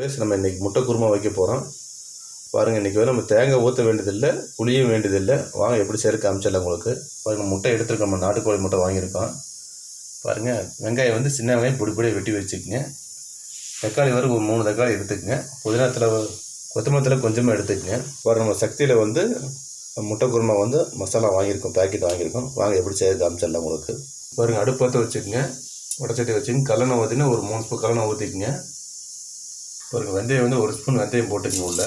நம்ம இன்றைக்கி முட்டை குருமா வைக்க போகிறோம். பாருங்கள், இன்றைக்கி வந்து நம்ம தேங்காய் ஊற்ற வேண்டியதில்லை, புளியும் வேண்டியதில்லை. வாங்க எப்படி செய்ய காமிச்சிடலாம் உங்களுக்கு. பாருங்கள், முட்டை எடுத்துருக்கோம், நம்ம நாட்டுக்கோழி முட்டை வாங்கியிருக்கோம். பாருங்கள், வெங்காயம் வந்து சின்ன வெங்காயம் பொடி பொடியாக வெட்டி வச்சுக்கோங்க. தக்காளி வரை ஒரு 3 தக்காளி எடுத்துக்கங்க. புதினாத்தில் கொத்தமல்லியில் கொஞ்சமாக எடுத்துக்கங்க. பாருங்கள், நம்ம சக்தியில் வந்து முட்டை குருமா வந்து மசாலா வாங்கியிருக்கோம், பேக்கெட் வாங்கியிருக்கோம். வாங்க எப்படி செய்ய காமிச்சிடலாம் உங்களுக்கு. பாருங்கள், அடுப்பு பற்ற வச்சுக்கோங்க, உடச்சட்டி வச்சுக்கோங்க. கல்லெண்ணெய் ஊற்றினா ஒரு 3 ஸ்பூன் கல்லெண்ணெய் ஊற்றிக்கங்க. பாருங்கள், வெந்தயம் வந்து 1 ஸ்பூன் வெந்தயம் போட்டுக்கங்க. உள்ள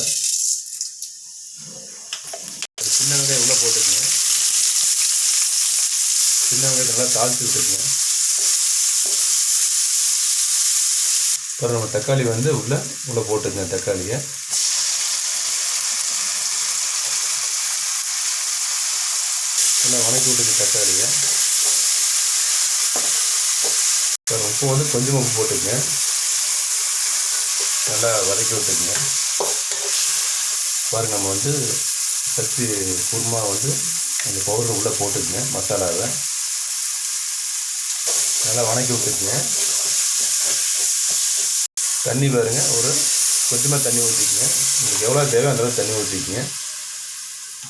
சின்ன வெங்காயம் உள்ளே போட்டுக்கங்க. சின்ன வெங்காயம் நல்லா தாளித்து வச்சுருக்கங்க. பாருங்கள், நம்ம தக்காளி வந்து உள்ளே போட்டுக்கங்க. தக்காளியை நல்லா வணக்கி விட்டுங்க. தக்காளியை பாருங்கள், உப்பு வந்து கொஞ்சமாக உப்பு போட்டுக்கங்க. நல்லா வதக்கி விட்டுக்குங்க. பாருங்கள், நம்ம வந்து சக்தி குருமா வந்து அந்த பவுடர் உள்ளே போட்டுக்குங்க. மசாலாவை நல்லா வணக்கி விட்டுக்குங்க. தண்ணி பாருங்கள், ஒரு கொஞ்சமாக தண்ணி ஊற்றிக்குங்க. உங்களுக்கு எவ்வளோ தேவை அந்தளவுக்கு தண்ணி ஊற்றிக்குங்க.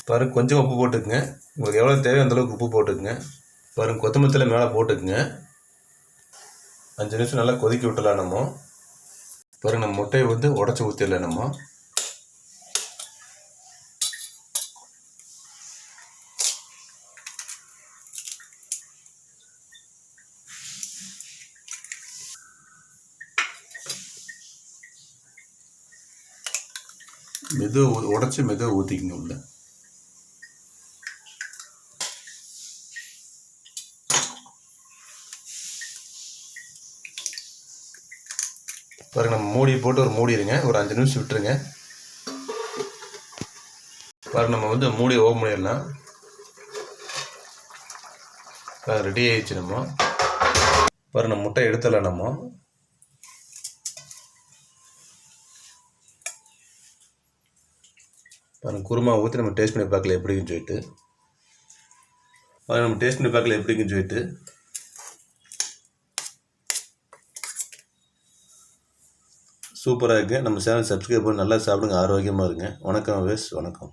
பாருங்கள், கொஞ்சம் உப்பு போட்டுக்குங்க. உங்களுக்கு எவ்வளோ தேவை அந்தளவுக்கு உப்பு போட்டுக்குங்க. பாருங்கள், கொத்தமல்லியில் மேலே போட்டுக்குங்க. 5 நிமிஷம் நல்லா கொதிக்க விட்டலாம். நம்ம பாருங்கள், நம்ம முட்டையை வந்து உடச்சி ஊற்றிடல. நம்ம உடச்சி மெதுவாக ஊற்றிக்கங்க உள்ள. பாருங்கள், நம்ம மூடி போட்டு ஒரு மூடிடுங்க. ஒரு 5 நிமிஷம் விட்டுருங்க. பாருங்கள், நம்ம வந்து மூடி ஓப்பன் பண்ணிடலாம். ரெடி ஆயிடுச்சு. நம்ம பாருங்கள், நம்ம முட்டை எடுத்துடலாம். நம்ம பாருங்கள், குருமா ஊற்றி நம்ம டேஸ்ட் பண்ணி பார்க்கல எப்படின்னு சொல்லிட்டு. நம்ம டேஸ்ட் பண்ணி பார்க்கல எப்படின்னு சொல்லிட்டு. சூப்பராக இருக்குது. நம்ம சேனல் சப்ஸ்கிரைப் பண்ணி நல்லா சாப்பிடுங்க, ஆரோக்கியமாக இருங்க. வணக்கம் வேஸ், வணக்கம்.